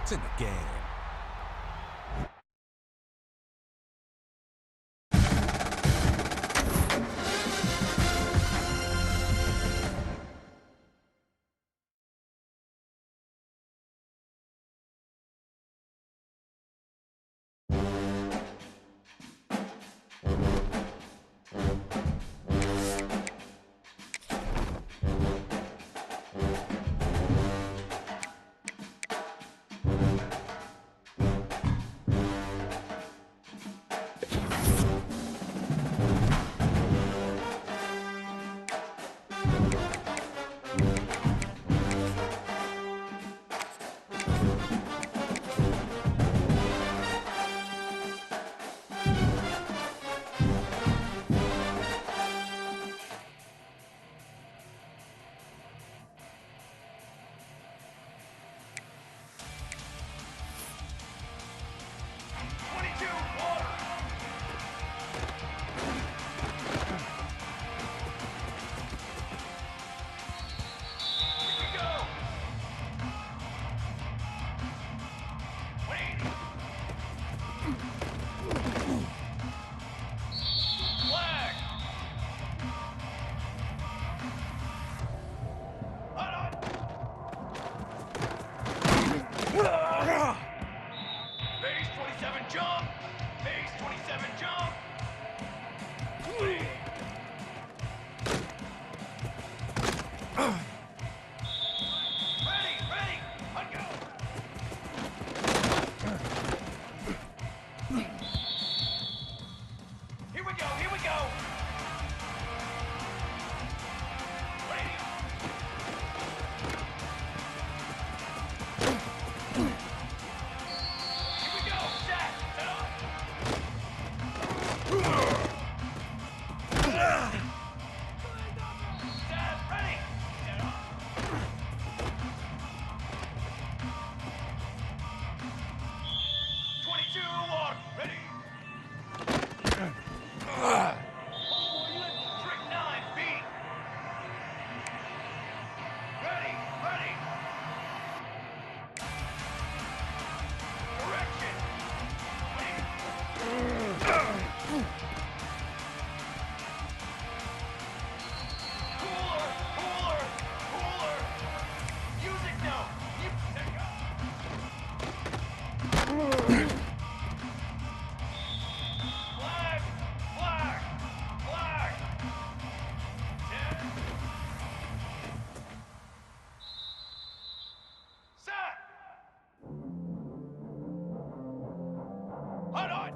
It's in the game. Base 27 jump! Base 27 jump! Ready, ready! Let go! Here we go, here we go! Ready! Here we go! Set! Set up! Set! Ready! Set up! 22 water! Ready! Trick 9 feet! Ready! Ready! Correction! Cooler! Cooler! Cooler! Music note! There you go! Flag! Flag! Flag! Set! Hold on!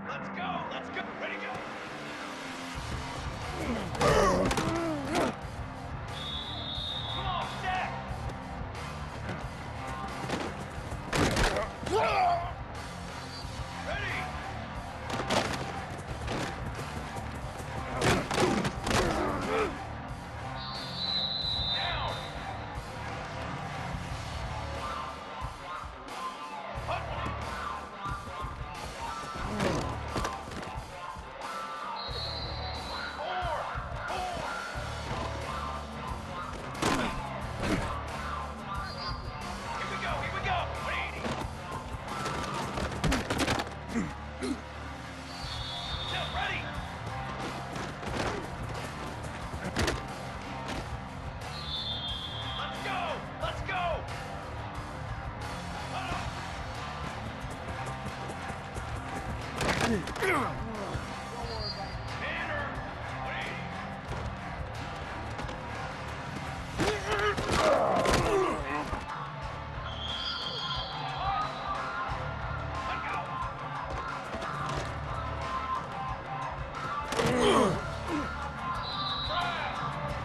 Let's go! Let's go! Ready to go! Come on, set! Ready! Down! Hut! Here we go, here we go! 180! Set, ready! Let's go! Let's go! Banner! 180!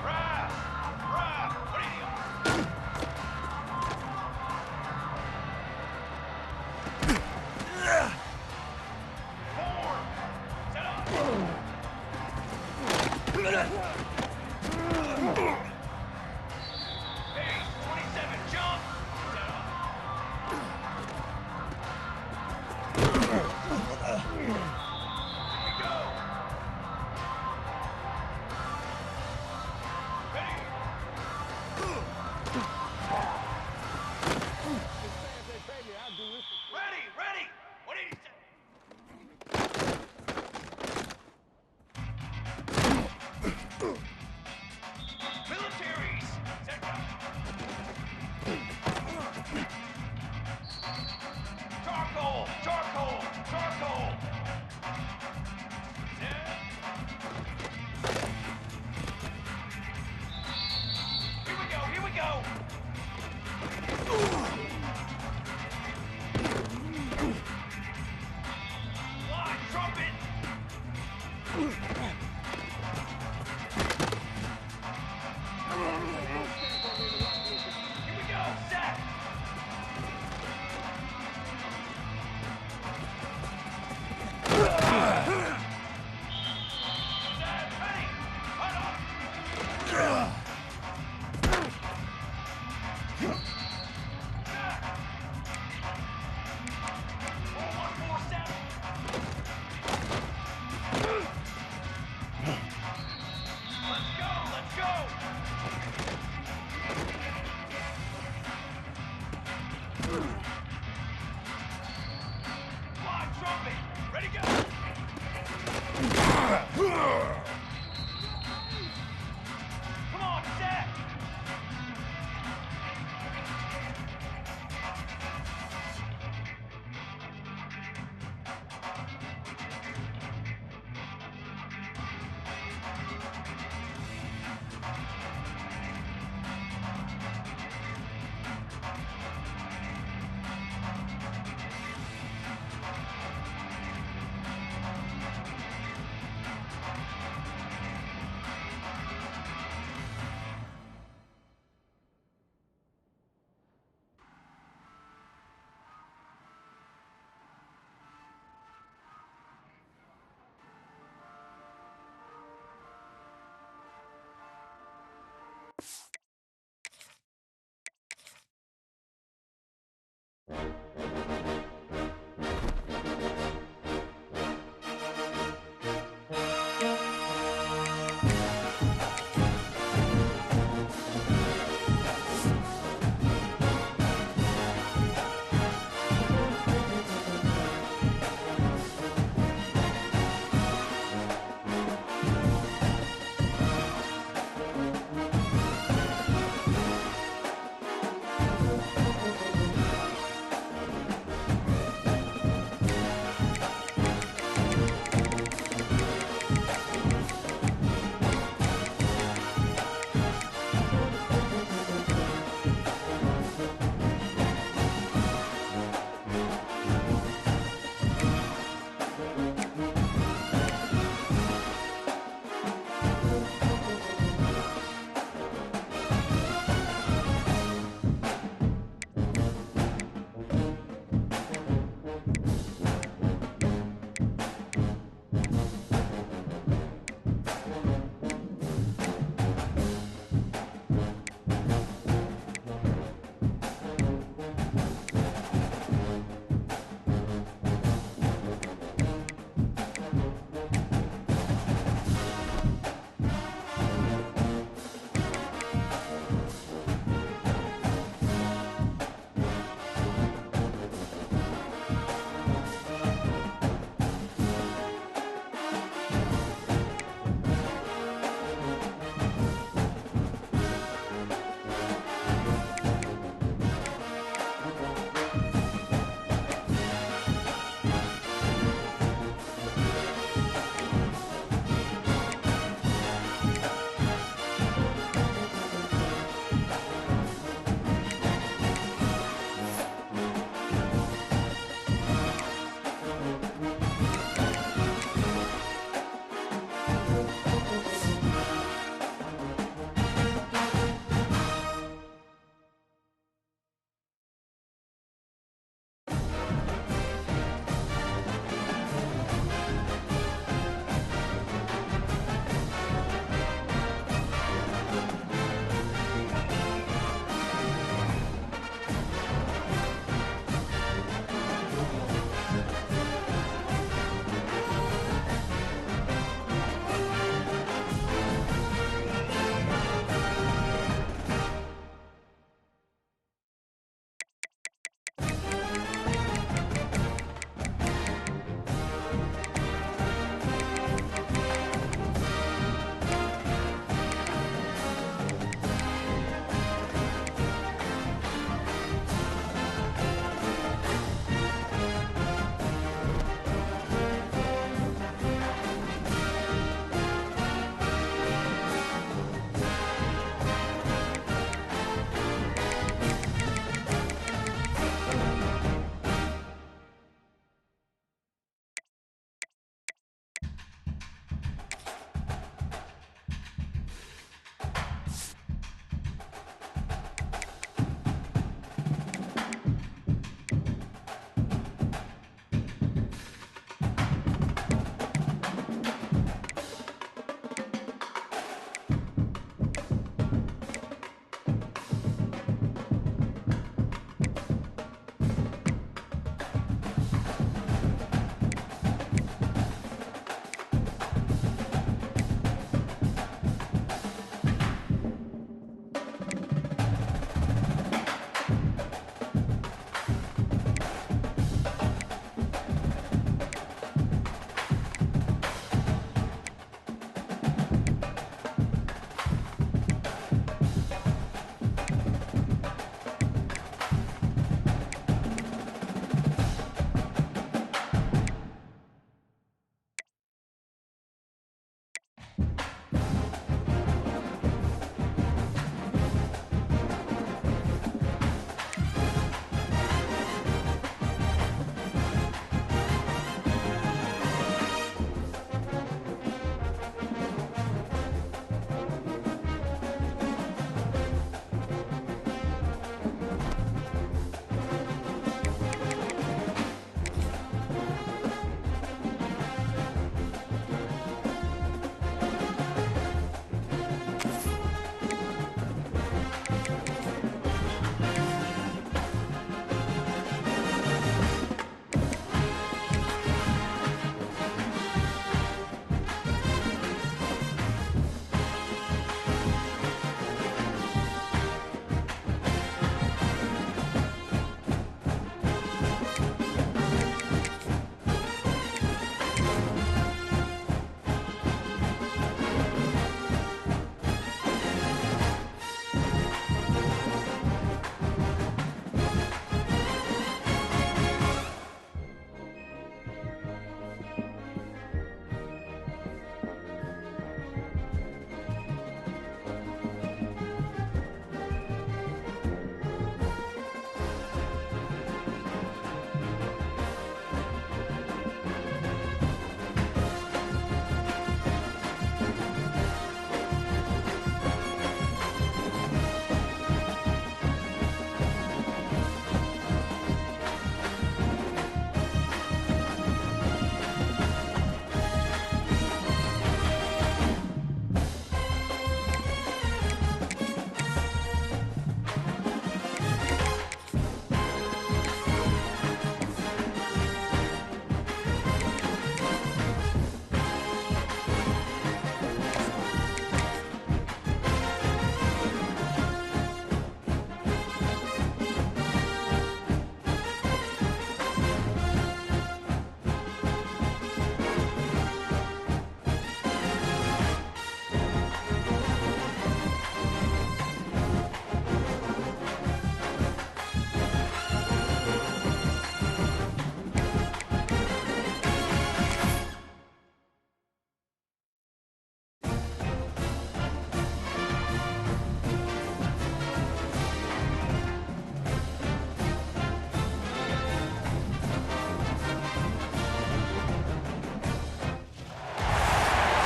Brass! Brass! 180! Form! Set up! Base 27 jump! Set up! Here we go! Ready! Here we go, set! Set, ready! Hold on! Let's go! Fly, trumpet! Ready, go! Come on, set!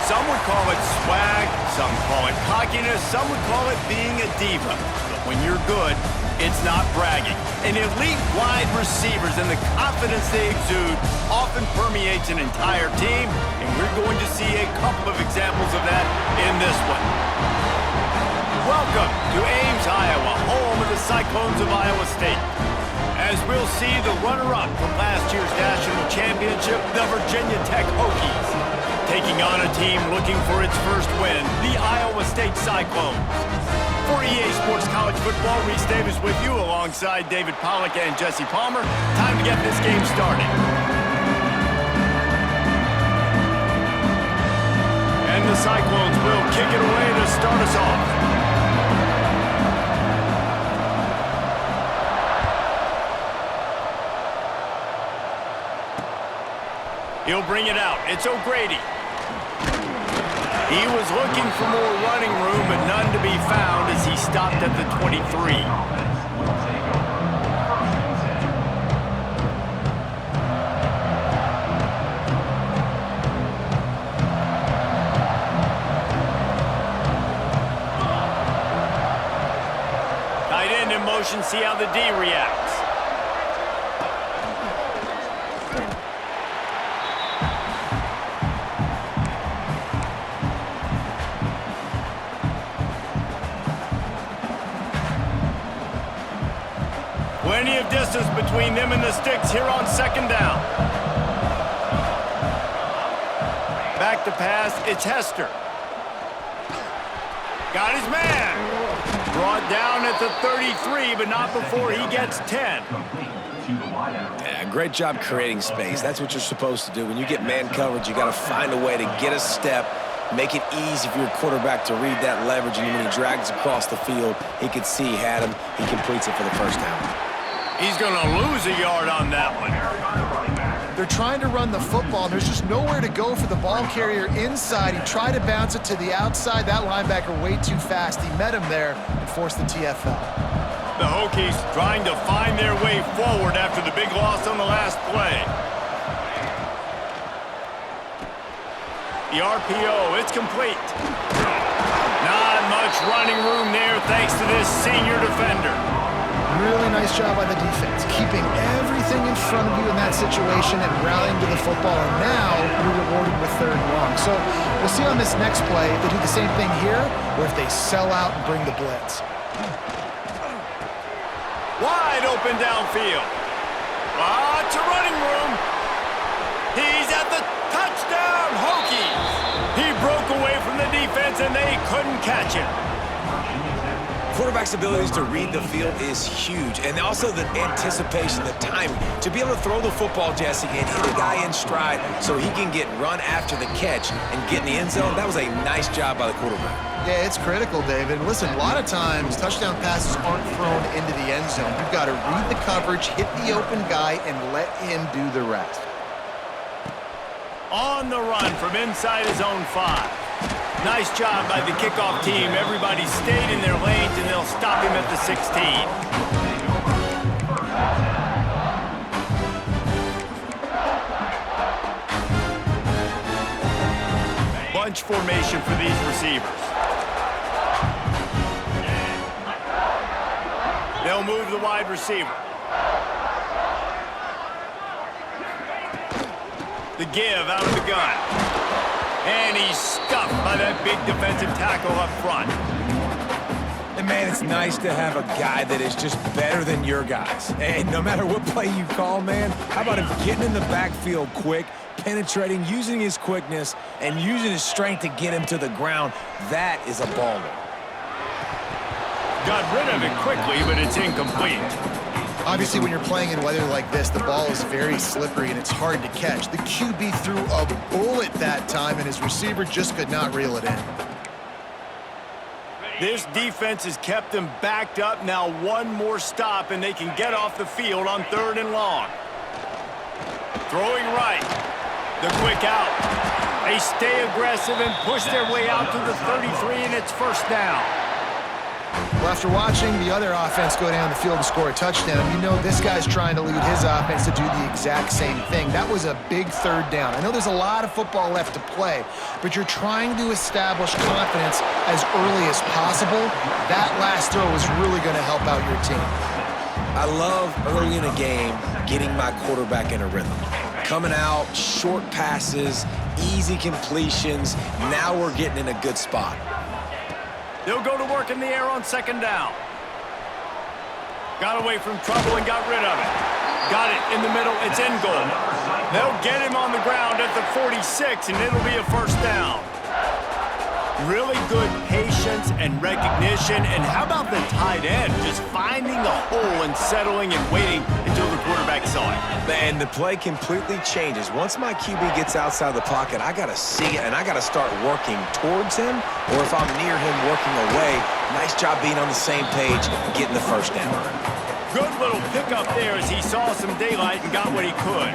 Some would call it swag, some call it cockiness, some would call it being a diva. But when you're good, it's not bragging. And elite wide receivers and the confidence they exude often permeates an entire team, and we're going to see a couple of examples of that in this one. Welcome to Ames, Iowa, home of the Cyclones of Iowa State. As we'll see the runner-up from last year's national championship, the Virginia Tech Hokies, taking on a team looking for its first win, the Iowa State Cyclones. For EA Sports College Football, Reese Davis with you alongside David Pollack and Jesse Palmer. Time to get this game started. And the Cyclones will kick it away to start us off. He'll bring it out. It's O'Grady. He was looking for more running room, but none to be found as he stopped at the 23. Tight end in motion, see how the D reacts. Plenty of distance between them and the sticks here on second down. Back to pass, it's Hester. Got his man. Brought down at the 33, but not before he gets 10. Yeah, great job creating space. That's what you're supposed to do. When you get man coverage, you got to find a way to get a step, make it easy for your quarterback to read that leverage, and when he drags across the field, he could see he had him. He completes it for the first down. He's going to lose a yard on that one. They're trying to run the football, and there's just nowhere to go for the ball carrier inside. He tried to bounce it to the outside. That linebacker way too fast. He met him there and forced the TFL. The Hokies trying to find their way forward after the big loss on the last play. The RPO, it's complete. Not much running room there thanks to this senior defender. Really nice job by the defense, keeping everything in front of you in that situation and rallying to the football, and now you're rewarded with 3rd and long. So we'll see on this next play if they do the same thing here or if they sell out and bring the blitz. Wide open downfield. Lots of running room. He's at the touchdown, Hokies. He broke away from the defense and they couldn't catch him. Quarterback's abilities to read the field is huge, and also the anticipation, the timing. To be able to throw the football, Jesse, and hit a guy in stride so he can get run after the catch and get in the end zone, that was a nice job by the quarterback. Yeah, it's critical, David. Listen, a lot of times touchdown passes aren't thrown into the end zone. You've got to read the coverage, hit the open guy, and let him do the rest. On the run from inside his own 5. Nice job by the kickoff team. Everybody stayed in their lanes, and they'll stop him at the 16. Bunch formation for these receivers. They'll move the wide receiver. The give out of the gun. And he's stuffed by that big defensive tackle up front. And, man, it's nice to have a guy that is just better than your guys. And no matter what play you call, man, how about him getting in the backfield quick, penetrating, using his quickness, and using his strength to get him to the ground. That is a baller. Got rid of it quickly, but it's incomplete. Obviously, when you're playing in weather like this, the ball is very slippery and it's hard to catch. The QB threw a bullet that time, and his receiver just could not reel it in. This defense has them them backed up. Now one more stop, and they can get off the field on 3rd and long. Throwing right. The quick out. They stay aggressive and push their way out to the 33, and it's 1st down. Well, after watching the other offense go down the field to score a touchdown, you know this guy's trying to lead his offense to do the exact same thing. That was a big 3rd down. I know there's a lot of football left to play, but you're trying to establish confidence as early as possible. That last throw is really going to help out your team. I love early in a game getting my quarterback in a rhythm. Coming out, short passes, easy completions. Now we're getting in a good spot. They'll go to work in the air on 2nd down. Got away from trouble and got rid of it. Got it in the middle. It's in goal. They'll get him on the ground at the 46, and it'll be a 1st down. Really good patience and recognition. And how about the tight end just finding the hole and settling and waiting until the quarterback saw it? And the play completely changes. Once my QB gets outside the pocket, I got to see it, and I got to start working towards him, or if I'm near him, working away. Nice job being on the same page, getting the 1st down. Good little pickup there as he saw some daylight and got what he could.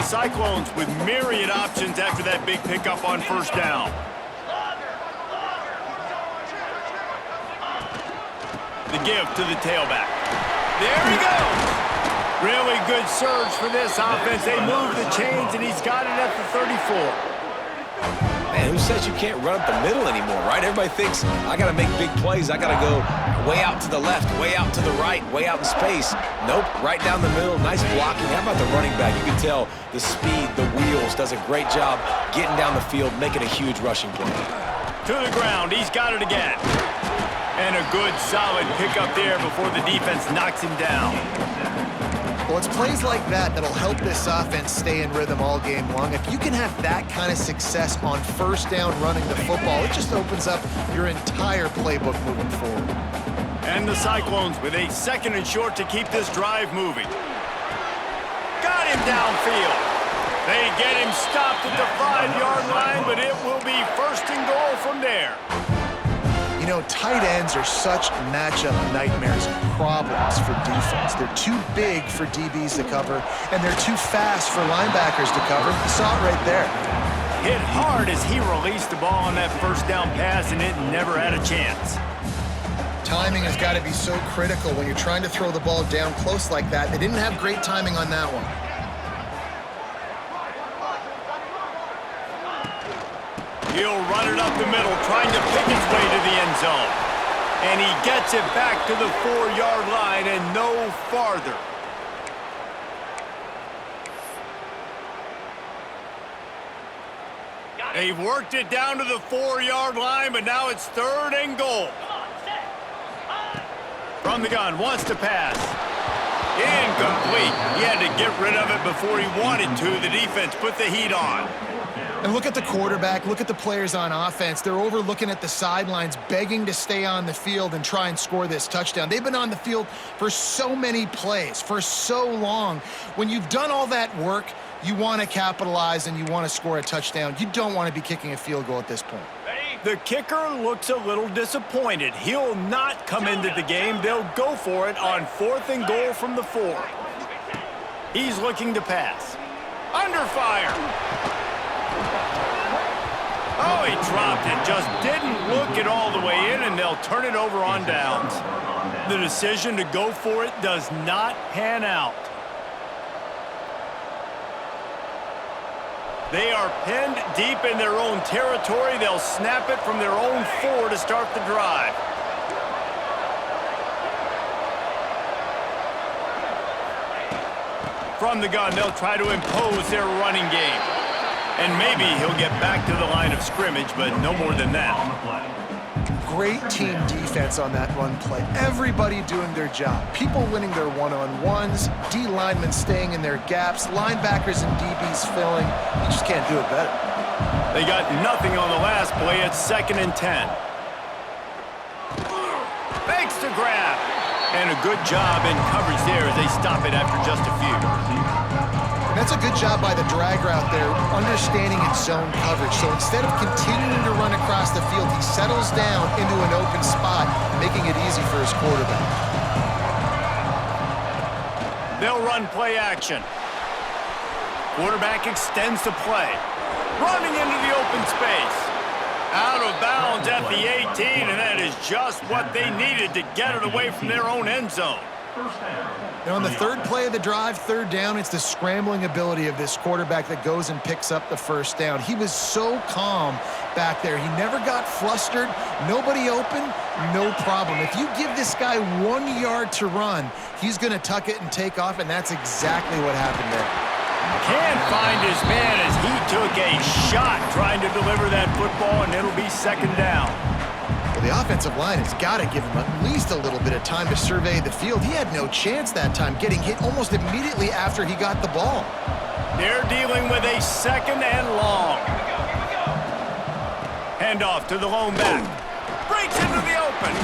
The Cyclones with myriad options after that big pickup on 1st down. The give to the tailback. There he goes. Really good surge for this offense. They move the chains, and he's got it at the 34. Man, who says you can't run up the middle anymore, right? Everybody thinks, I got to make big plays. I got to go way out to the left, way out to the right, way out in space. Nope, right down the middle. Nice blocking. How about the running back? You can tell the speed, the wheels, does a great job getting down the field, making a huge rushing play. To the ground. He's got it again. And a good, solid pickup there before the defense knocks him down. Well, it's plays like that that'll help this offense stay in rhythm all game long. If you can have that kind of success on 1st down running the football, it just opens up your entire playbook moving forward. And the Cyclones with a 2nd and short to keep this drive moving. Got him downfield. They get him stopped at the 5-yard line, but it will be 1st and goal from there. You know, tight ends are such matchup nightmares and problems for defense. They're too big for DBs to cover, and they're too fast for linebackers to cover. You saw it right there. Hit hard as he released the ball on that first down pass, and it never had a chance. Timing has got to be so critical when you're trying to throw the ball down close like that. They didn't have great timing on that one. He'll run it up the middle, trying to pick his way to the end zone. And he gets it back to the 4-yard line and no farther. They've worked it down to the 4-yard line, but now it's 3rd and goal. From the gun, wants to pass. Incomplete. He had to get rid of it before he wanted to. The defense put the heat on. And look at the quarterback, look at the players on offense. They're over looking at the sidelines, begging to stay on the field and try and score this touchdown. They've been on the field for so many plays, for so long. When you've done all that work, you want to capitalize and you want to score a touchdown. You don't want to be kicking a field goal at this point. The kicker looks a little disappointed. He'll not come into the game. They'll go for it on 4th and goal from the 4. He's looking to pass. Under fire. Oh, he dropped it. Just didn't look it all the way in, and they'll turn it over on downs. The decision to go for it does not pan out. They are pinned deep in their own territory. They'll snap it from their own 4 to start the drive. From the gun, they'll try to impose their running game. And maybe he'll get back to the line of scrimmage, but no more than that. Great team defense on that run play. Everybody doing their job. People winning their one-on-ones, D linemen staying in their gaps, linebackers and DBs filling. You just can't do it better. They got nothing on the last play. It's 2nd and 10. Makes the grab. And a good job in coverage there as they stop it after just a few. And that's a good job by the drag route there, understanding its zone coverage. So instead of continuing to run across the field, he settles down into an open spot, making it easy for his quarterback. They'll run play action. Quarterback extends the play. Running into the open space. Out of bounds at the 18, and that is just what they needed to get it away from their own end zone. Now on the 3rd play of the drive, 3rd down, it's the scrambling ability of this quarterback that goes and picks up the 1st down. He was so calm back there. He never got flustered. Nobody open, no problem. If you give this guy 1 yard to run, he's going to tuck it and take off, and that's exactly what happened there. Can't find his man as he took a shot trying to deliver that football, and it'll be 2nd down. Well, the offensive line has got to give him at least a little bit of time to survey the field. He had no chance that time, getting hit almost immediately after he got the ball. They're dealing with a 2nd and long. Handoff to the lone back. Breaks into the open.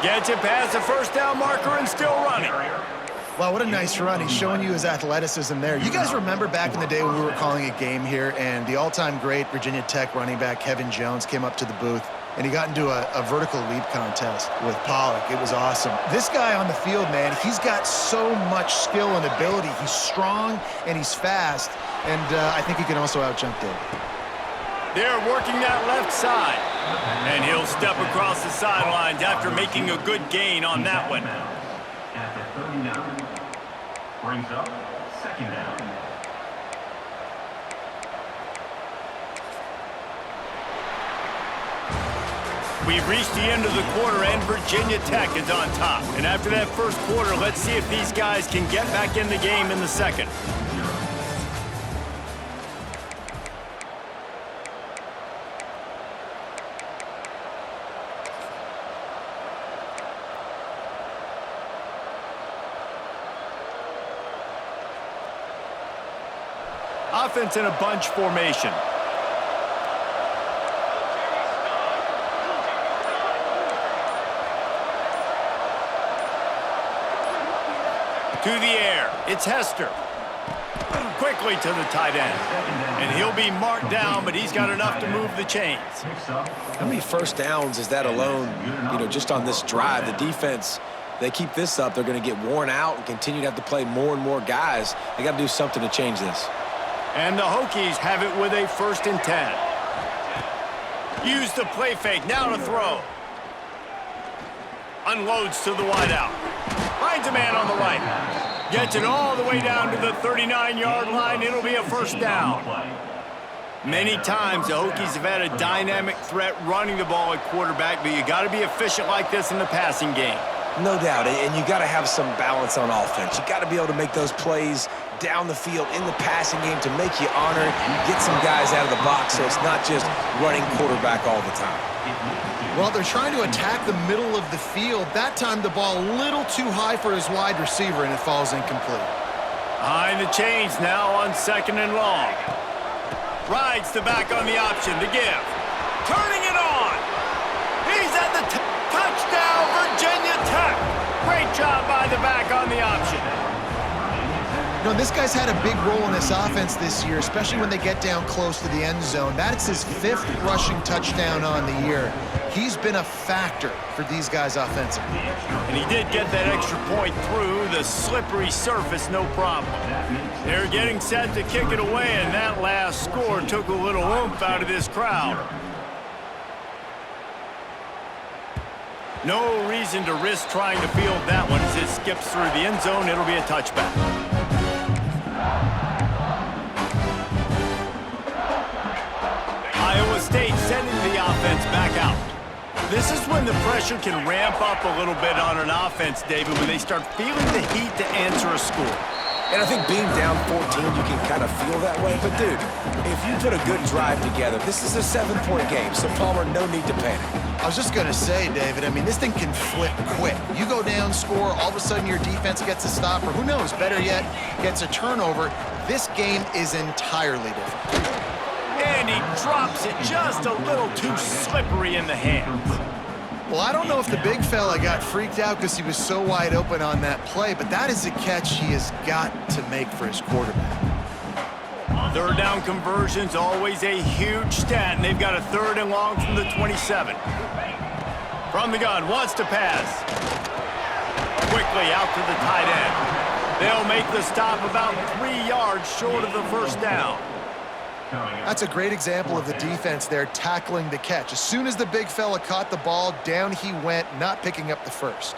Gets it past the 1st down marker and still running. Wow, what a nice run. He's showing you his athleticism there. You guys remember back in the day when we were calling a game here and the all-time great Virginia Tech running back Kevin Jones came up to the booth and he got into a vertical leap contest with Pollock. It was awesome. This guy on the field, man, he's got so much skill and ability. He's strong and he's fast, and I think he can also out-jump David. They're working that left side, and he'll step across the sidelines after making a good gain on that one. At the 39. Brings up 2nd down. We've reached the end of the quarter, and Virginia Tech is on top. And after that first quarter, let's see if these guys can get back in the game in the 2nd. Offense in a bunch formation. To the air. It's Hester. quickly to the tight end. And he'll be marked down, but he's got enough to move the chains. How many first downs is that alone, just on this drive? The defense, they keep this up, they're going to get worn out and continue to have to play more and more guys. They got to do something to change this. And the Hokies have it with a 1st and 10. Use the play fake, now to throw. Unloads to the wideout. Finds a man on the right. Gets it all the way down to the 39-yard line. It'll be a 1st down. Many times the Hokies have had a dynamic threat running the ball at quarterback, but you got to be efficient like this in the passing game. No doubt, and you got to have some balance on offense. You got to be able to make those plays down the field in the passing game to make you honor and get some guys out of the box so it's not just running quarterback all the time. Well, they're trying to attack the middle of the field. That time the ball a little too high for his wide receiver, and it falls incomplete. Behind the chains now on 2nd and long. Rides the back on the option to give. Turning it on. He's at the touchdown, Virginia Tech. Great job by the back on the option. This guy's had a big role in this offense this year, especially when they get down close to the end zone. That's his 5th rushing touchdown on the year. He's been a factor for these guys offensively. And he did get that extra point through the slippery surface, no problem. They're getting set to kick it away, and that last score took a little oomph out of this crowd. No reason to risk trying to field that one as it skips through the end zone. It'll be a touchback. Iowa State sending the offense back out. This is when the pressure can ramp up a little bit on an offense, David, when they start feeling the heat to answer a score. And I think being down 14, you can kind of feel that way. But, dude, if you put a good drive together, this is a 7-point game, so, Palmer, no need to panic. I was just going to say, David, this thing can flip quick. You go down, score, all of a sudden your defense gets a stop, or who knows, better yet, gets a turnover. This game is entirely different. And he drops it just a little too slippery in the hands. Well, I don't know if the big fella got freaked out because he was so wide open on that play, but that is a catch he has got to make for his quarterback. 3rd down conversion's always a huge stat, and they've got a 3rd and long from the 27. From the gun, wants to pass. Quickly out to the tight end. They'll make the stop about 3 yards short of the 1st down. That's a great example of the defense there tackling the catch. As soon as the big fella caught the ball, down he went, not picking up the 1st.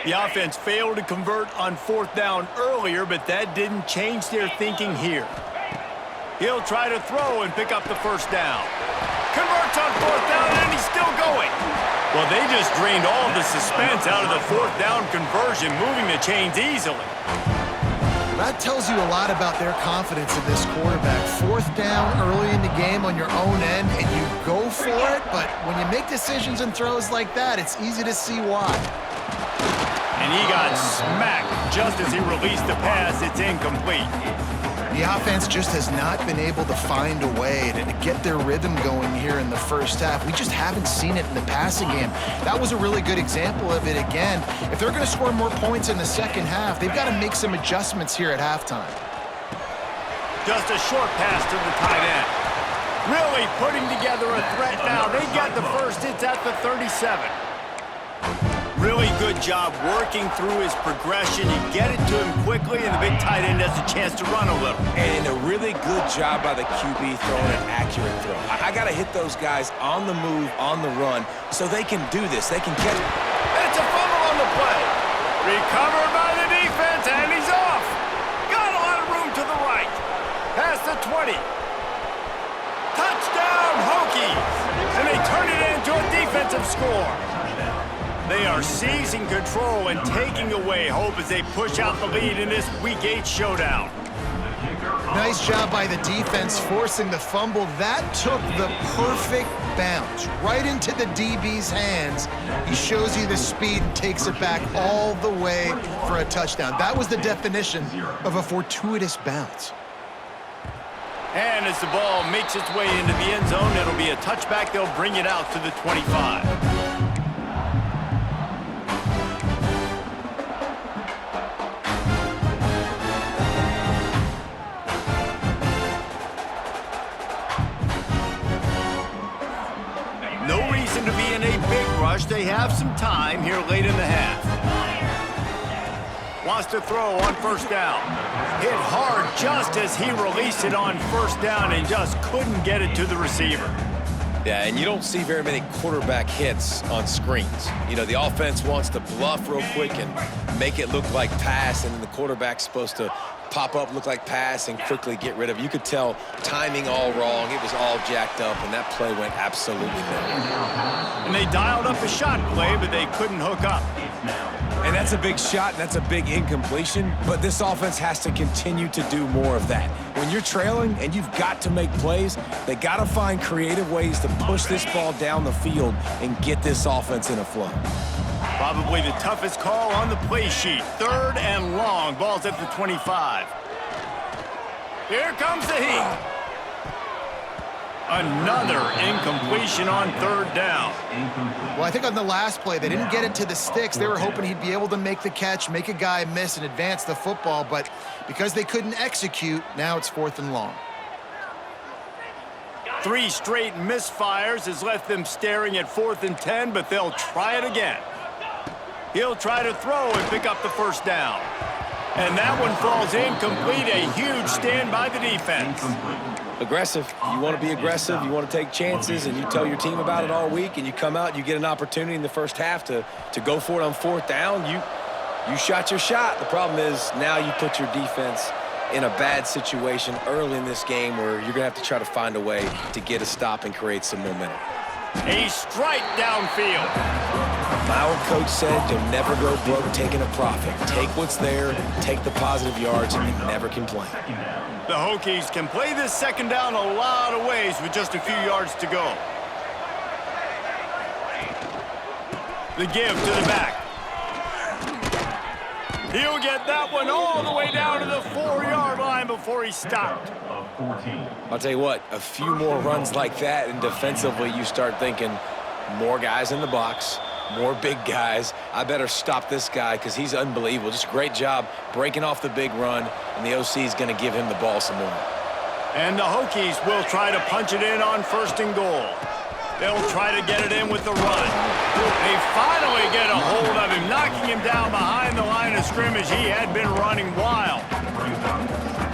The offense failed to convert on 4th down earlier, but that didn't change their thinking here. He'll try to throw and pick up the 1st down. Converts on 4th down, and he's still going. Well, they just drained all the suspense out of the 4th down conversion, moving the chains easily. That tells you a lot about their confidence in this quarterback. 4th down early in the game on your own end, and you go for it, but when you make decisions and throws like that, it's easy to see why. And he got smacked just as he released the pass. It's incomplete. The offense just has not been able to find a way to get their rhythm going here in the 1st half. We just haven't seen it in the passing game. That was a really good example of it again. If they're going to score more points in the 2nd half, they've got to make some adjustments here at halftime. Just a short pass to the tight end. Really putting together a threat now. They got the 1st. It's at the 37. Really good job working through his progression. You get it to him quickly, and the big tight end has a chance to run a little. And a really good job by the QB throwing an accurate throw. I got to hit those guys on the move, on the run, so they can do this. They can catch it. It's a fumble on the play. Recovered by the defense, and he's off. Got a lot of room to the right. Past the 20. Touchdown, Hokies. And they turn it into a defensive score. They are seizing control and taking away hope as they push out the lead in this Week 8 showdown. Nice job by the defense forcing the fumble. That took the perfect bounce right into the DB's hands. He shows you the speed and takes it back all the way for a touchdown. That was the definition of a fortuitous bounce. And as the ball makes its way into the end zone, it'll be a touchback. They'll bring it out to the 25. rush. They have some time here late in the half. Wants to throw on first down. Hit hard just as he released it on first down and just couldn't get it to the receiver. Yeah, and you don't see very many quarterback hits on screens. You know, the offense wants to bluff real quick and make it look like pass, and then the quarterback's supposed to pop up, look like pass, and quickly get rid of it. You could tell timing all wrong. It was all jacked up, and that play went absolutely nowhere. And they dialed up a shot play, but they couldn't hook up. And that's a big shot, and that's a big incompletion, but this offense has to continue to do more of that. When you're trailing and you've got to make plays, they got to find creative ways to push this ball down the field and get this offense in a flow. Probably the toughest call on the play sheet. 3rd and long. Ball's at the 25. Here comes the heat. Another incompletion on 3rd down. Well, I think on the last play, they didn't get it to the sticks. They were hoping he'd be able to make the catch, make a guy miss, and advance the football. But because they couldn't execute, now it's 4th and long. 3 straight misfires has left them staring at 4th and 10, but they'll try it again. He'll try to throw and pick up the first down. And that one falls incomplete. A huge stand by the defense. Aggressive. You want to be aggressive. You want to take chances, and you tell your team about it all week, and you come out, you get an opportunity in the first half to go for it on 4th down. You shot your shot. The problem is now you put your defense in a bad situation early in this game where you're going to have to try to find a way to get a stop and create some momentum. A strike downfield. My old coach said you'll never go broke taking a profit. Take what's there, take the positive yards, and never complain. The Hokies can play this 2nd down a lot of ways with just a few yards to go. The give to the back. He'll get that one all the way down to the 4-yard line before he stopped. I'll tell you what, a few more runs like that, and defensively you start thinking more guys in the box, more big guys. I better stop this guy because he's unbelievable. Just a great job breaking off the big run, and the OC is going to give him the ball some more. And the Hokies will try to punch it in on 1st and goal. They'll try to get it in with the run. They finally get a hold of him, knocking him down behind the line of scrimmage. He had been running wild.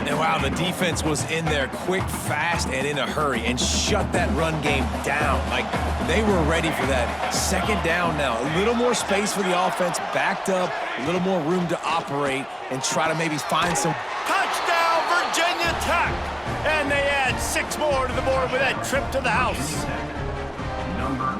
And wow, the defense was in there quick, fast, and in a hurry and shut that run game down. Like, they were ready for that 2nd down now. A little more space for the offense, backed up, a little more room to operate and try to maybe find some. Touchdown, Virginia Tech! And they add 6 more to the board with that trip to the house.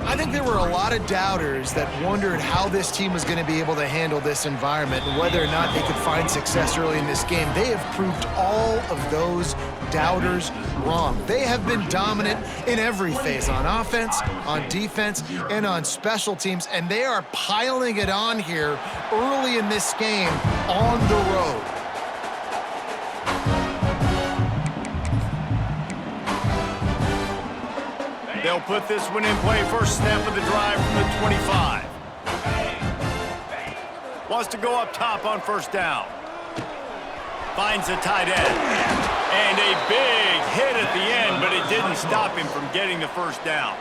I think there were a lot of doubters that wondered how this team was going to be able to handle this environment and whether or not they could find success early in this game. They have proved all of those doubters wrong. They have been dominant in every phase, on offense, on defense, and on special teams, and they are piling it on here early in this game on the road. They'll put this one in play. First snap of the drive from the 25. Wants to go up top on 1st down. Finds a tight end. And a big hit at the end, but it didn't stop him from getting the 1st down.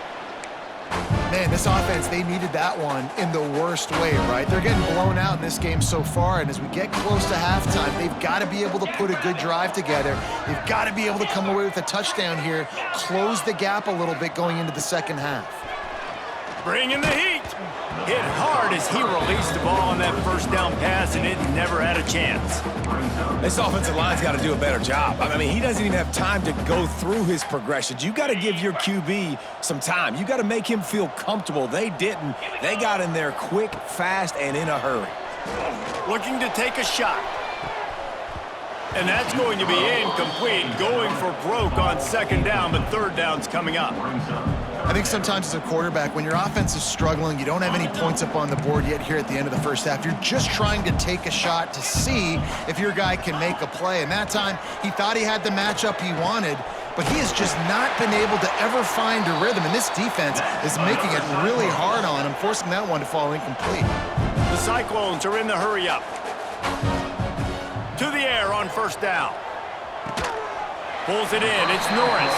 Man, this offense, they needed that one in the worst way, right? They're getting blown out in this game so far, and as we get close to halftime, they've got to be able to put a good drive together. They've got to be able to come away with a touchdown here, close the gap a little bit going into the 2nd half. Bring in the heat. Hit hard as he released the ball on that 1st down pass, and it never had a chance. This offensive line's got to do a better job. I mean, he doesn't even have time to go through his progressions. You got to give your QB some time. You got to make him feel comfortable. They didn't. They got in there quick, fast, and in a hurry. Looking to take a shot. And that's going to be incomplete. Going for broke on 2nd down, but 3rd down's coming up. I think sometimes as a quarterback, when your offense is struggling, you don't have any points up on the board yet here at the end of the 1st half. You're just trying to take a shot to see if your guy can make a play. And that time, he thought he had the matchup he wanted, but he has just not been able to ever find a rhythm. And this defense is making it really hard on him, forcing that one to fall incomplete. The Cyclones are in the hurry up. To the air on 1st down. Pulls it in. It's Norris.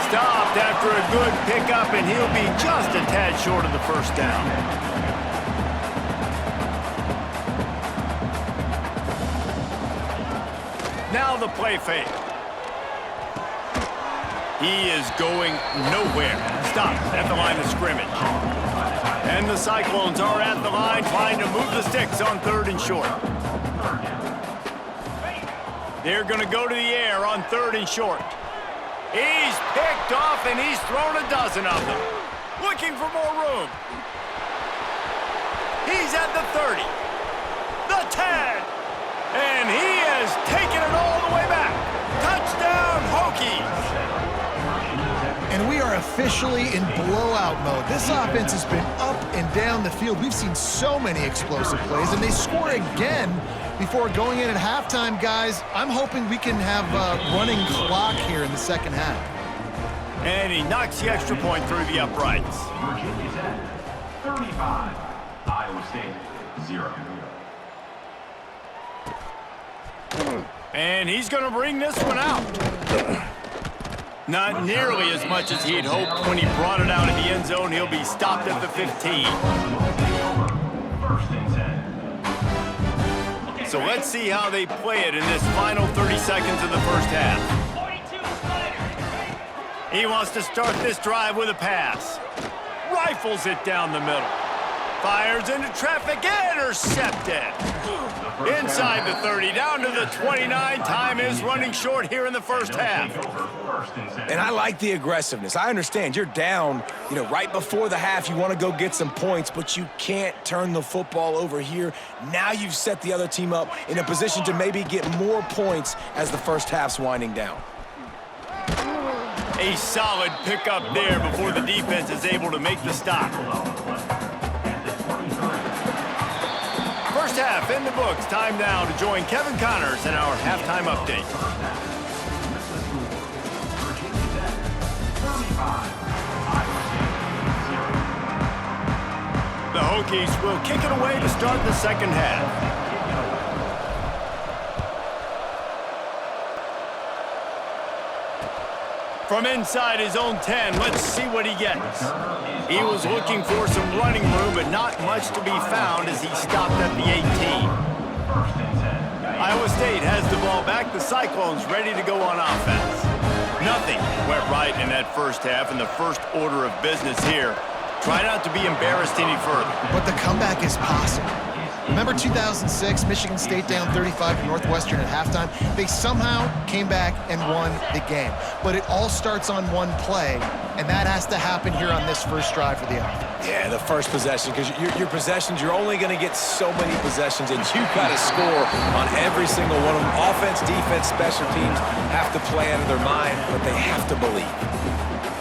Stopped after a good pickup, and he'll be just a tad short of the first down. Now the play fake. He is going nowhere. Stop at the line of scrimmage. And the Cyclones are at the line trying to move the sticks on 3rd and short. They're going to go to the air on 3rd and short. He's picked off and he's thrown a dozen of them. Looking for more room. He's at the 30. The 10. And he has taken it all the way back. Touchdown, Hokies. And we are officially in blowout mode. This offense has been up and down the field. We've seen so many explosive plays, and they score again before going in at halftime, guys. I'm hoping we can have a running clock here in the second half. And he knocks the extra point through the uprights. Virginia Tech, 35. Iowa State, 0. And he's going to bring this one out. Not nearly as much as he had hoped when he brought it out of the end zone. He'll be stopped at the 15. First and 10. So let's see how they play it in this final 30 seconds of the first half. 42 Snyder. He wants to start this drive with a pass. Rifles it down the middle. Fires into traffic, intercepted. Inside the 30, down to the 29. Time is running short here in the first half. And I like the aggressiveness. I understand you're down, right before the half. You want to go get some points, but you can't turn the football over here. Now you've set the other team up in a position to maybe get more points as the first half's winding down. A solid pickup there before the defense is able to make the stop. First half in the books. Time now to join Kevin Connors in our halftime update. The Hokies will kick it away to start the second half. From inside his own 10, let's see what he gets. He was looking for some running room, but not much to be found as he stopped at the 18. Iowa State has the ball back. The Cyclones ready to go on offense. Nothing went right in that first half, and the first order of business here. Try not to be embarrassed any further. But the comeback is possible. Remember 2006, Michigan State down 35 to Northwestern at halftime? They somehow came back and won the game. But it all starts on one play, and that has to happen here on this first drive for the offense. Yeah, the first possession, because your possessions, you're only going to get so many possessions, and you've got to score on every single one of them. Offense, defense, special teams have to play out of their mind, but they have to believe.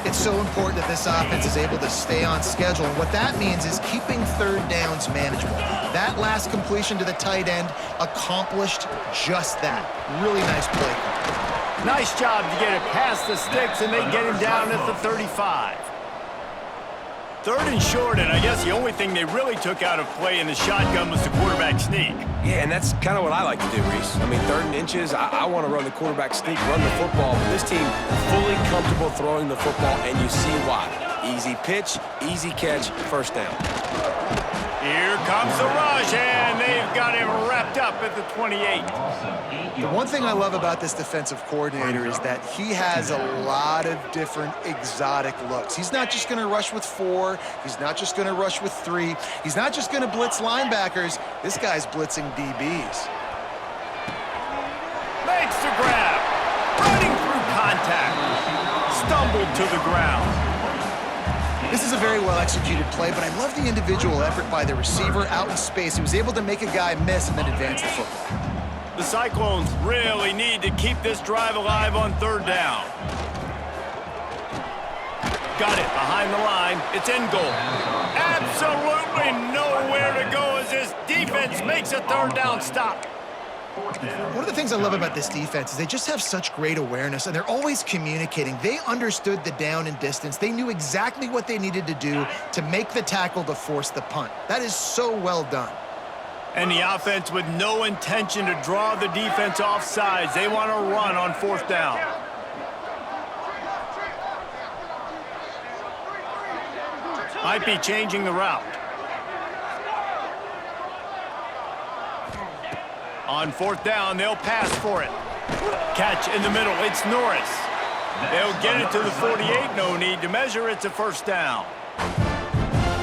It's so important that this offense is able to stay on schedule, and what that means is keeping third downs manageable. That last completion to the tight end accomplished just that. Really nice play call. Nice job to get it past the sticks, and they get him down at the 35. 3rd and short, and I guess the only thing they really took out of play in the shotgun was the quarterback sneak. Yeah, and that's kind of what I like to do, Reese. I mean, 3rd and inches, I want to run the quarterback sneak, run the football, but this team fully comfortable throwing the football, and you see why. Easy pitch, easy catch, first down. Here comes the rush, and they've got him wrapped up at the 28. The one thing I love about this defensive coordinator is that he has a lot of different exotic looks. He's not just going to rush with 4. He's not just going to rush with 3. He's not just going to blitz linebackers. This guy's blitzing DBs. Makes the grab. Running through contact. Stumbled to the ground. This is a very well-executed play, but I love the individual effort by the receiver out in space. He was able to make a guy miss and then advance the football. The Cyclones really need to keep this drive alive on 3rd down. Got it behind the line. It's in goal. Absolutely nowhere to go as this defense makes a 3rd down stop. One of the things I love about this defense is they just have such great awareness, and they're always communicating. They understood the down and distance. They knew exactly what they needed to do to make the tackle to force the punt. That is so well done. And the offense with no intention to draw the defense off sides. They want to run on 4th down. Might be changing the route. On 4th down, they'll pass for it. Catch in the middle, it's Norris. They'll get it to the 48, no need to measure, it's a 1st down.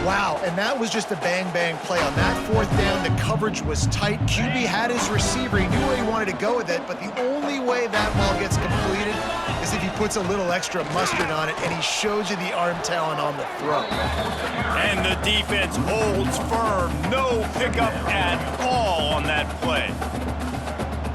Wow, and that was just a bang-bang play. On that 4th down, the coverage was tight. QB had his receiver. He knew where he wanted to go with it, but the only way that ball gets completed is if he puts a little extra mustard on it, and he shows you the arm talent on the throw. And the defense holds firm. No pickup at all on that play.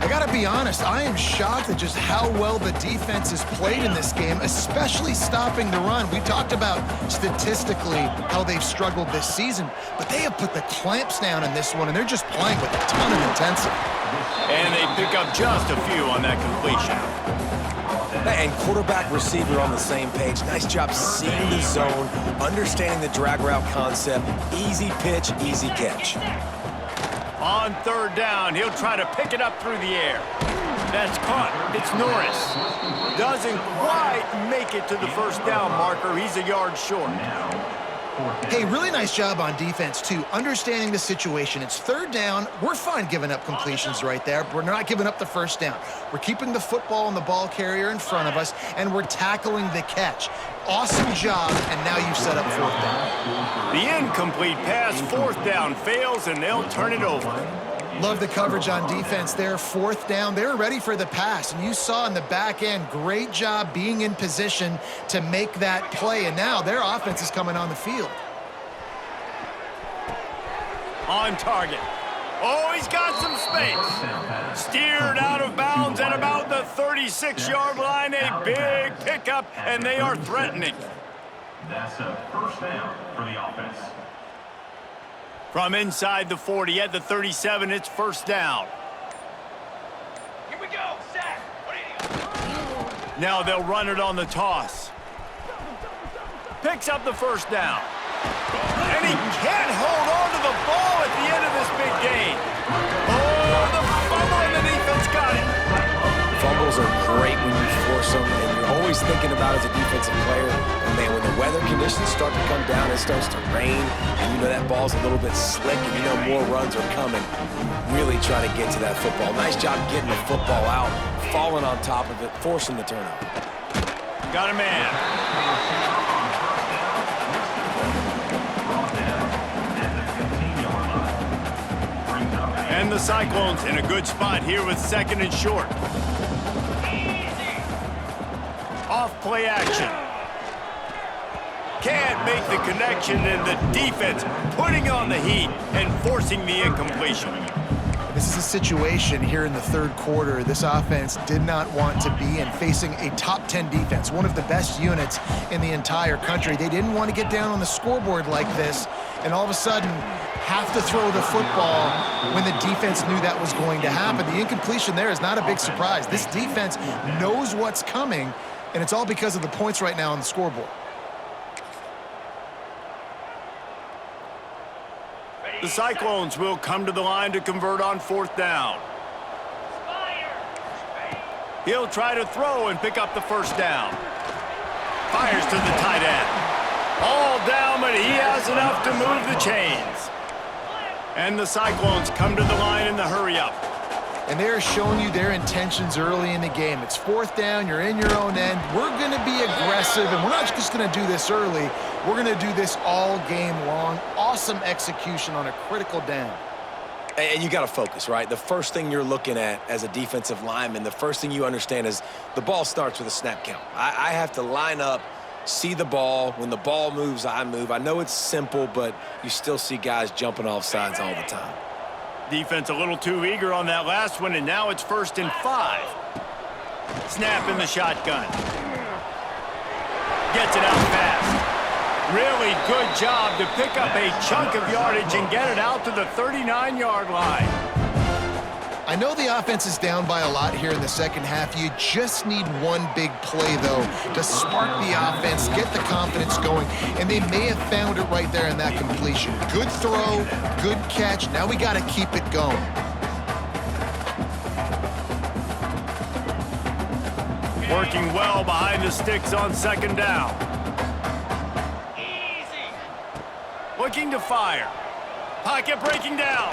I gotta be honest, I am shocked at just how well the defense has played in this game, especially stopping the run. We talked about statistically how they've struggled this season, but they have put the clamps down in this one, and they're just playing with a ton of intensity. And they pick up just a few on that completion. And quarterback receiver on the same page. Nice job seeing the zone, understanding the drag route concept. Easy pitch, easy catch. On 3rd down, he'll try to pick it up through the air. That's caught. It's Norris. Doesn't quite make it to the 1st down marker. He's a yard short. Hey, really nice job on defense, too, understanding the situation. It's 3rd down. We're fine giving up completions right there, but we're not giving up the 1st down. We're keeping the football and the ball carrier in front of us, and we're tackling the catch. Awesome job, and now you've set up 4th down. The incomplete pass, 4th down, fails, and they'll turn it over. Love the coverage on defense there. 4th down, they were ready for the pass, and you saw in the back end, great job being in position to make that play, and now their offense is coming on the field. On target. Oh, he's got some space. Steered out of bounds at about the 36-yard line. A big pickup, and they are threatening. That's a 1st down for the offense. From inside the 40 at the 37, it's 1st down. Here we go, Zach. What are you? Now they'll run it on the toss. Picks up the 1st down. And he can't hold on to the ball at the end of this big game. Oh, the fumble, and the defense got it. Fumbles are great when you force them, and you're always thinking about as a defensive player, and man, when the weather conditions start to come down, it starts to rain, and you know that ball's a little bit slick, and you know more runs are coming. You really try to get to that football. Nice job getting the football out, falling on top of it, forcing the turnover. Got a man. And the Cyclones in a good spot here with 2nd and short. Off play action. Can't make the connection, and the defense putting on the heat and forcing the incompletion. This is a situation here in the 3rd quarter this offense did not want to be in, facing a top 10 defense, one of the best units in the entire country. They didn't want to get down on the scoreboard like this, and all of a sudden have to throw the football when the defense knew that was going to happen. The incompletion there is not a big surprise. This defense knows what's coming, and it's all because of the points right now on the scoreboard. The Cyclones will come to the line to convert on 4th down. He'll try to throw and pick up the 1st down. Fires to the tight end. All down, but he has enough to move the chains. And the Cyclones come to the line in the hurry-up. And they're showing you their intentions early in the game. It's 4th down, you're in your own end. We're going to be aggressive, and we're not just going to do this early. We're going to do this all game long. Awesome execution on a critical down. And you got to focus, right? The first thing you're looking at as a defensive lineman, the first thing you understand is the ball starts with a snap count. I have to line up, see the ball. When the ball moves, I move. I know it's simple, but you still see guys jumping off sides all the time. Defense a little too eager on that last one, and now it's 1st and 5. Snap in the shotgun. Gets it out fast. Really good job to pick up a chunk of yardage and get it out to the 39-yard line. I know the offense is down by a lot here in the 2nd half. You just need one big play, though, to spark the offense, get the confidence going, and they may have found it right there in that completion. Good throw, good catch. Now we got to keep it going. Working well behind the sticks on 2nd down. looking to fire. Pocket breaking down.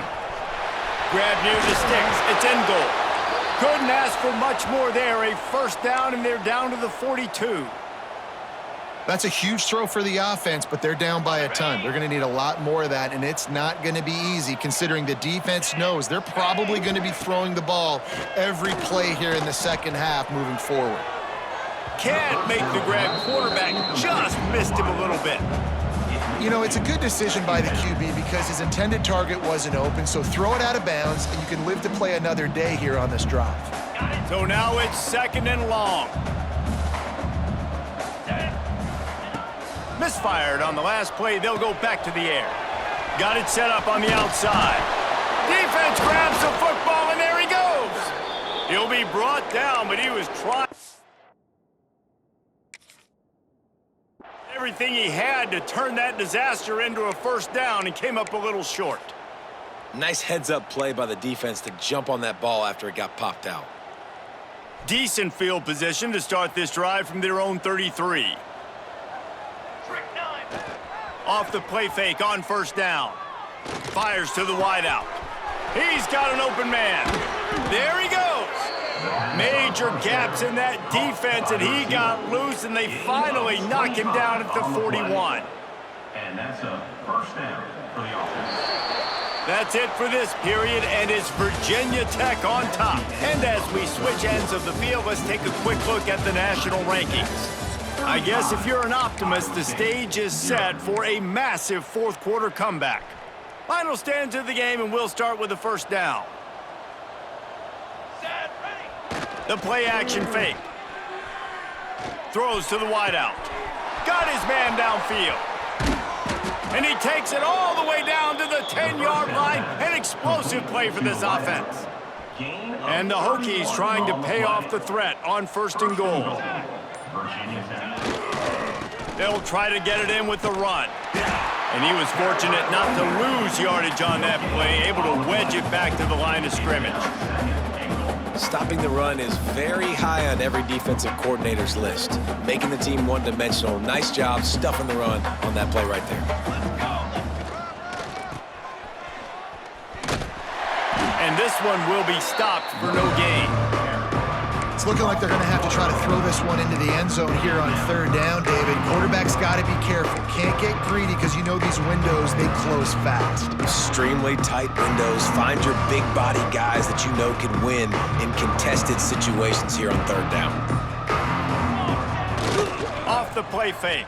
Grab near the sticks. It's in goal. Couldn't ask for much more there. A first down, and they're down to the 42. That's a huge throw for the offense, but they're down by a ton. They're going to need a lot more of that, and it's not going to be easy considering the defense knows they're probably going to be throwing the ball every play here in the second half moving forward. Can't make the grab. Quarterback just missed him a little bit. You know, it's a good decision by the QB because his intended target wasn't open, so throw it out of bounds, and you can live to play another day here on this drive. So now it's second and long. Misfired on the last play. They'll go back to the air. Got it set up on the outside. Defense grabs the football, and there he goes. He'll be brought down, but he was trying everything he had to turn that disaster into a first down and came up a little short. Nice heads-up play by the defense to jump on that ball after it got popped out. Decent field position to start this drive from their own 33. Trick 9. Off the play fake on first down. Fires to the wideout. He's got an open man. There he goes. Major gaps in that defense, and he got loose, and they finally knock him down at the 41. And that's a first down for the offense. That's it for this period, and it's Virginia Tech on top. And as we switch ends of the field, let's take a quick look at the national rankings. I guess if you're an optimist, the stage is set for a massive fourth-quarter comeback. Final stands of the game, and we'll start with the first down. Set, ready. The play-action fake. Throws to the wideout. Got his man downfield. And he takes it all the way down to the 10-yard line. An explosive play for this offense. And the Hokies trying to pay off the threat on first and goal. They'll try to get it in with the run. And he was fortunate not to lose yardage on that play, able to wedge it back to the line of scrimmage. Stopping the run is very high on every defensive coordinator's list. Making the team one-dimensional. Nice job stuffing the run on that play right there. And this one will be stopped for no gain. It's looking like they're going to have to try to throw this one into the end zone here on third down, David. Quarterback's got to be careful. Can't get greedy because you know these windows, they close fast. Extremely tight windows. Find your big body guys that you know can win in contested situations here on third down. Off the play fake.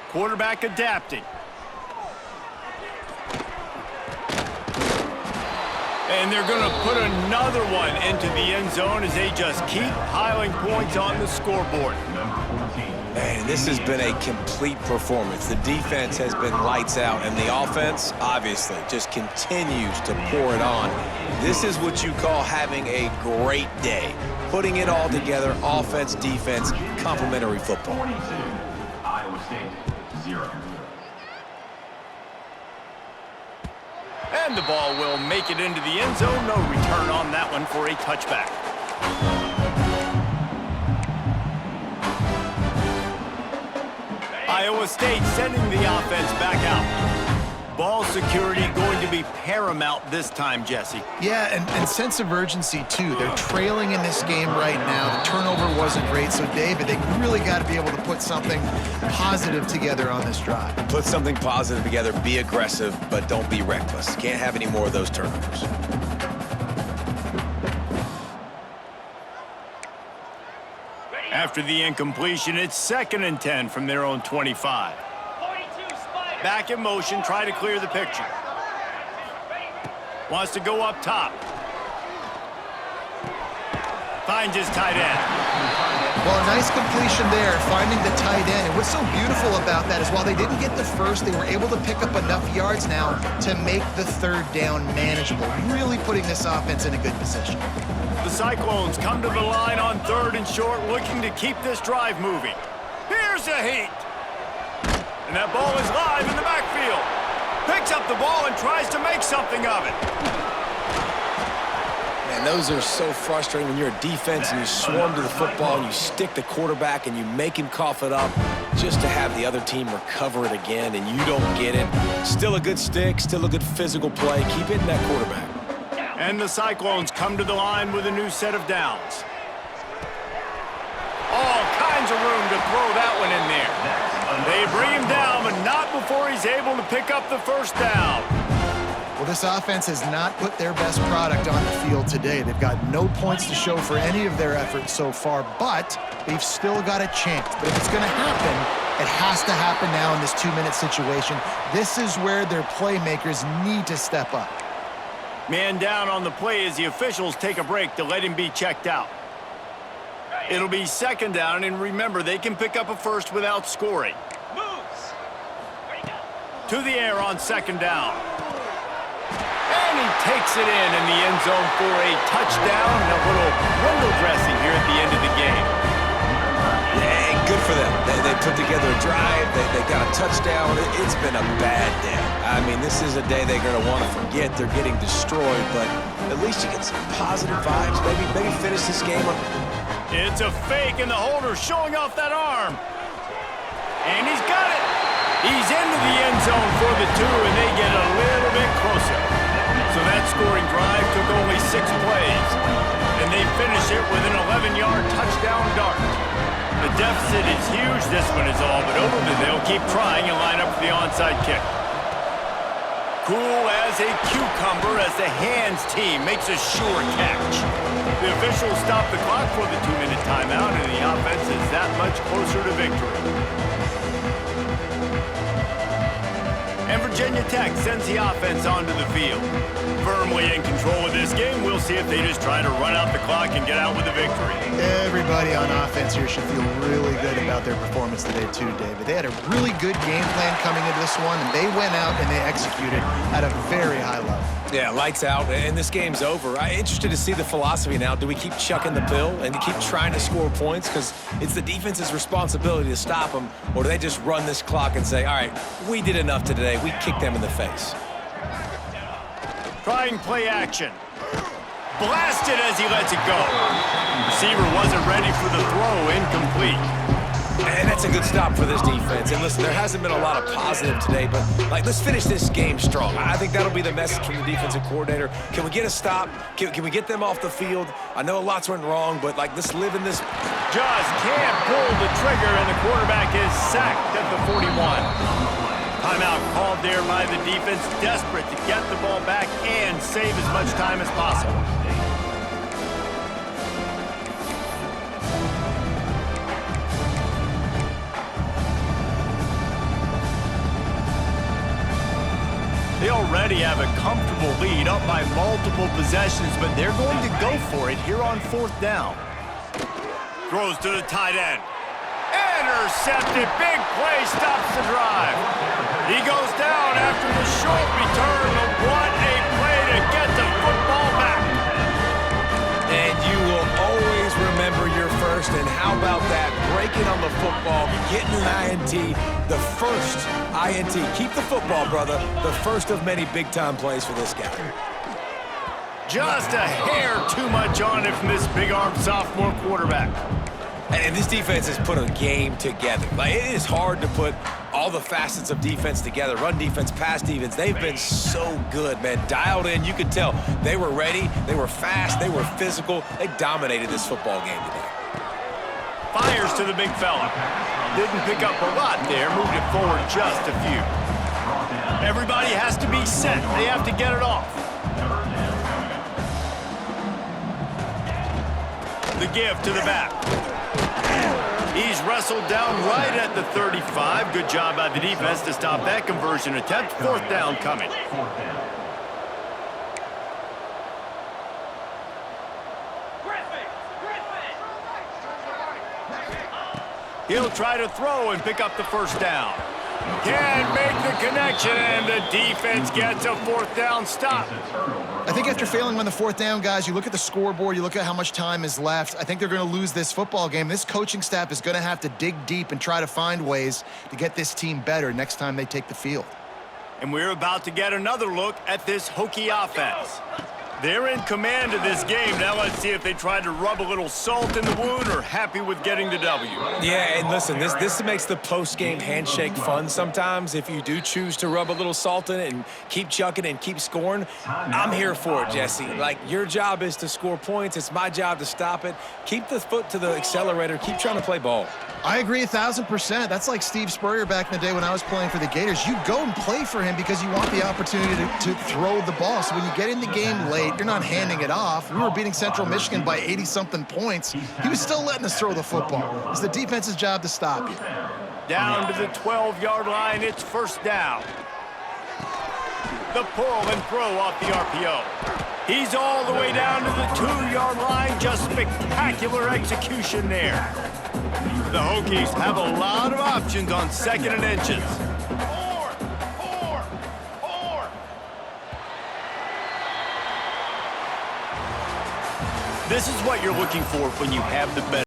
Quarterback adapting. And they're going to put another one into the end zone as they just keep piling points on the scoreboard. Man, this has been a complete performance. The defense has been lights out, and the offense, obviously, just continues to pour it on. This is what you call having a great day. Putting it all together, offense, defense, complementary football. 42, Iowa State, 0. And the ball will make it into the end zone. No return on that one for a touchback. Iowa State sending the offense back out. Ball security going to be paramount this time, Jesse. Yeah, and sense of urgency, too. They're trailing in this game right now. The turnover wasn't great, so, David, they really got to be able to put something positive together on this drive. Put something positive together, be aggressive, but don't be reckless. Can't have any more of those turnovers. After the incompletion, it's 2nd and 10 from their own 25. 42, Spider. Back in motion, try to clear the picture. Wants to go up top. Finds his tight end. Well, a nice completion there, finding the tight end. And what's so beautiful about that is while they didn't get the first, they were able to pick up enough yards now to make the third down manageable, really putting this offense in a good position. The Cyclones come to the line on 3rd and short, looking to keep this drive moving. Here's a heat. And that ball is live in the backfield. Picks up the ball and tries to make something of it. Man, And those are so frustrating when you're a defense and you swarm to the football and you stick the quarterback and you make him cough it up just to have the other team recover it again and you don't get it. Still a good stick, still a good physical play. Keep hitting that quarterback. And the Cyclones come to the line with a new set of downs. All kinds of room to throw that one in there. They bring him down, but not before he's able to pick up the first down. Well, this offense has not put their best product on the field today. They've got no points to show for any of their efforts so far, but they've still got a chance. But if it's going to happen, it has to happen now in this 2-minute situation. This is where their playmakers need to step up. Man down on the play as the officials take a break to let him be checked out. It'll be second down, and remember, they can pick up a first without scoring. Moves. Ready, go. To the air on second down. And he takes it in the end zone for a touchdown and a little window dressing here at the end of the game. Yeah, good for them. They put together a drive. They got a touchdown. It's been a bad day. I mean, this is a day they're going to want to forget. They're getting destroyed, but at least you get some positive vibes. Maybe finish this game up. It's a fake, and the holder showing off that arm. And he's got it. He's into the end zone for the 2, and they get a little bit closer. So that scoring drive took only 6 plays, and they finish it with an 11-yard touchdown dart. The deficit is huge. This one is all but over, but they'll keep trying and line up for the onside kick. Cool as a cucumber as the hands team makes a sure catch. The officials stop the clock for the 2-minute timeout, and the offense is that much closer to victory. And Virginia Tech sends the offense onto the field. Firmly in control of this game, we'll see if they just try to run out the clock and get out with a victory. Everybody on offense here should feel really good about their performance today too, David. They had a really good game plan coming into this one, and they went out and they executed at a very high level. Yeah, lights out, and this game's over. I'm interested to see the philosophy now. Do we keep chucking the pill and keep trying to score points because it's the defense's responsibility to stop them, or do they just run this clock and say, all right, we did enough today. We kicked them in the face. Trying play action. Blasted as he lets it go. Receiver wasn't ready for the throw, incomplete. And that's a good stop for this defense. And listen, there hasn't been a lot of positive today, but let's finish this game strong. I think that'll be the message from the defensive coordinator. Can we get a stop? Can we get them off the field? I know lots went wrong, but let's live in this. Just can't pull the trigger, and the quarterback is sacked at the 41. Timeout called there by the defense, desperate to get the ball back and save as much time as possible. They already have a comfortable lead, up by multiple possessions, but they're going to go for it here on 4th down. Throws to the tight end. Intercepted. Big play stops the drive. He goes down after the short return, but what a play to get the football back. And you will always remember your first, and how about that? Breaking on the football, getting an INT, the first INT. Keep the football, brother. The first of many big-time plays for this guy. Just a hair too much on it from this big-armed sophomore quarterback. And this defense has put a game together. It is hard to put all the facets of defense together. Run defense, pass defense. They've been so good, man. Dialed in. You could tell they were ready. They were fast. They were physical. They dominated this football game today. Fires to the big fella. Didn't pick up a lot there. Moved it forward just a few. Everybody has to be set. They have to get it off. The give to the back. He's wrestled down right at the 35. Good job by the defense to stop that conversion attempt. 4th down coming. He'll try to throw and pick up the first down. Can't make the connection, and the defense gets a 4th down stop. I think after failing on the 4th down, guys, you look at the scoreboard, you look at how much time is left. I think they're going to lose this football game. This coaching staff is going to have to dig deep and try to find ways to get this team better next time they take the field. And we're about to get another look at this Hokie offense. They're in command of this game. Now let's see if they tried to rub a little salt in the wound or happy with getting the W. Yeah, and listen, this makes the post-game handshake fun sometimes. If you do choose to rub a little salt in it and keep chucking and keep scoring, I'm here for it, Jesse. Like, your job is to score points. It's my job to stop it. Keep the foot to the accelerator. Keep trying to play ball. I agree 1,000%. That's like Steve Spurrier back in the day when I was playing for the Gators. You go and play for him because you want the opportunity to throw the ball. So when you get in the game late, you're not handing it off. We were beating Central Michigan by 80-something points. He was still letting us throw the football. It's the defense's job to stop you. Down to the 12-yard line, it's first down. The pull and throw off the RPO. He's all the way down to the 2-yard line. Just spectacular execution there. The Hokies have a lot of options on 2nd and inches. 4. This is what you're looking for when you have the better.